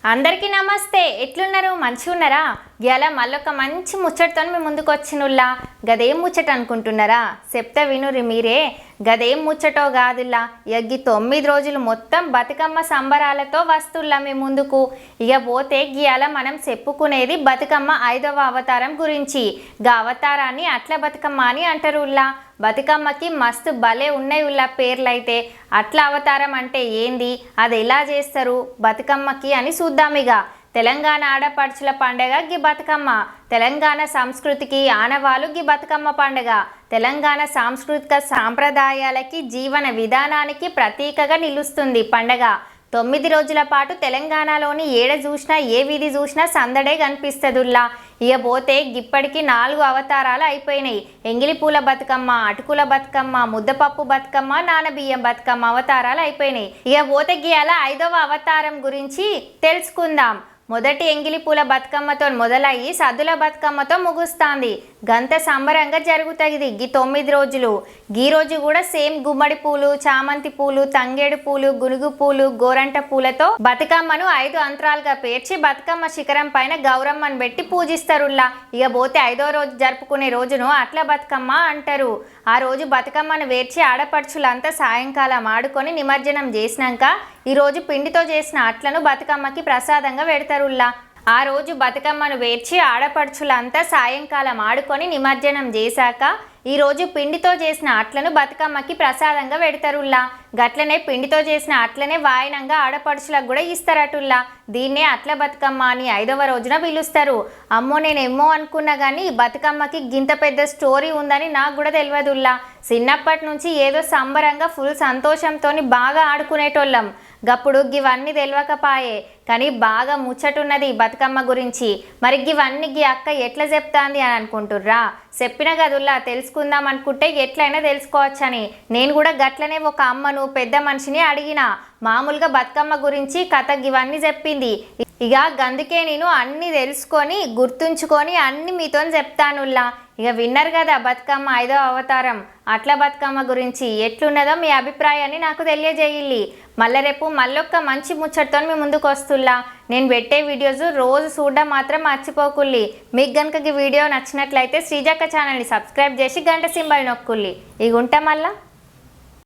అందరికీ నమస్తే. ఎట్లున్నారు? మంచిగా ఉన్నారా? ఇవాళ మళ్ళొక మంచి ముచ్చటతో మీ ముందుకు వచ్చినుల్లా. గదేం ముచ్చట అనుకుంటున్నారా? చెప్తా వినురి మీరే. గదేం ముచ్చటో కాదుల్లా, ఇక 9 రోజులు మొత్తం బతుకమ్మ సంబరాలతో వస్తుల్లా మీ ముందుకు. ఇక పోతే ఇవాళ మనం చెప్పుకునేది బతుకమ్మ 5వ అవతారం గురించి. గా అవతారాన్ని అట్ల బతుకమ్మ అని అంటారుల్లా. బతుకమ్మకి మస్తు భలే ఉన్నాయి ఉల్లా పేర్లైతే. అట్ల అవతారం అంటే ఏంది, అది ఎలా చేస్తారు బతుకమ్మకి అని చూద్దామిగా. తెలంగాణ ఆడపడుచుల పండగ గి బతుకమ్మ. తెలంగాణ సంస్కృతికి ఆనవాలు గి బతుకమ్మ పండగ. తెలంగాణ సాంస్కృతిక సాంప్రదాయాలకి జీవన విధానానికి ప్రతీకగా నిలుస్తుంది పండగ. 9 రోజుల పాటు తెలంగాణలోని ఏడ చూసినా ఏ వీధి చూసినా సందడే కనిపిస్తుందిలా. ఇక పోతే ఇప్పటికీ 4 అవతారాలు అయిపోయినాయి. ఎంగిలిపూల బతుకమ్మ, అటుకుల బతుకమ్మ, ముద్దపప్పు బతుకమ్మ, నానబియ్యం బతుకమ్మ అవతారాలు అయిపోయినాయి. ఇక పోతే గీయాల 5వ అవతారం గురించి తెలుసుకుందాం. మొదటి ఎంగిలిపూల బతుకమ్మతో మొదలయ్యి సద్దుల బతుకమ్మతో ముగుస్తుంది. గంత సంబరంగా జరుగుతుంది గీ 9 రోజులు. గీ రోజు కూడా సేమ్ గుమ్మడి పూలు, చామంతి పూలు, తంగేడు పూలు, గునుగు పూలు, గోరంట పూలతో బతుకమ్మను 5 అంతరాలుగా పేర్చి బతుకమ్మ శిఖరం పైన గౌరమ్మను పెట్టి పూజిస్తారుల్లా. ఇక పోతే 5వ రోజు జరుపుకునే రోజును అట్ల బతుకమ్మ అంటారు. ఆ రోజు బతుకమ్మను వేర్చి ఆడపడుచులంతా సాయంకాలం ఆడుకొని నిమజ్జనం చేసినాక ఈరోజు పిండితో చేసిన అట్లను బతుకమ్మకి ప్రసాదంగా పెడతారుల్లా. ఆ రోజు బతుకమ్మను వేర్చి ఆడపడుచులంతా సాయంకాలం ఆడుకొని నిమజ్జనం చేశాక ఈరోజు పిండితో చేసిన అట్లను బతుకమ్మకి ప్రసాదంగా పెడతారుల్లా. గట్లనే పిండితో చేసిన అట్లనే వాయనంగా ఆడపడుచులకు కూడా ఇస్తారటుల్లా. దీన్నే అట్ల బతుకమ్మ అని 5వ రోజున పిలుస్తారు. అమ్మో, నేను ఎమ్మో అనుకున్నా కానీ బతుకమ్మకి గింత పెద్ద స్టోరీ ఉందని నాకు కూడా తెలియదుల్లా. చిన్నప్పటి నుంచి ఏదో సంబరంగా ఫుల్ సంతోషంతో బాగా ఆడుకునేటోళ్ళం. గప్పుడు గివన్నీ తెలియకపాయే, కానీ బాగా ముచ్చటున్నది బతుకమ్మ గురించి. మరి గివన్నీ గి అక్క ఎట్లా చెప్తాంది అని అనుకుంటుర్రా? చెప్పిన గదుల్లా తెలుసుకుందాం అనుకుంటే ఎట్లయినా తెలుసుకోవచ్చని నేను కూడా గట్లనే ఒక అమ్మను పెద్ద మనిషిని అడిగిన. మామూలుగా బతుకమ్మ గురించి కథ గివన్నీ చెప్పింది. ఇక గందుకే నేను అన్నీ తెలుసుకొని గుర్తుంచుకొని అన్నీ మీతో చెప్తానుల్లా. ఇక విన్నారు కదా బతుకమ్మ 5వ అవతారం అట్ల బతుకమ్మ గురించి. ఎట్లున్నదో మీ అభిప్రాయాన్ని నాకు తెలియజేయాలి. మళ్ళీ రేపు మళ్ళొక్క మంచి ముచ్చటతో మీ ముందుకు వస్తుల్లా. నేను పెట్టే వీడియోస్ రోజు చూడడం మాత్రం మర్చిపోకుల్లి. మీకు కనుక ఈ వీడియో నచ్చినట్లయితే శ్రీజక్క ఛానల్ని సబ్స్క్రైబ్ చేసి గంట సింబల్ నొక్కుల్లి. ఇక ఉంటా మళ్ళా.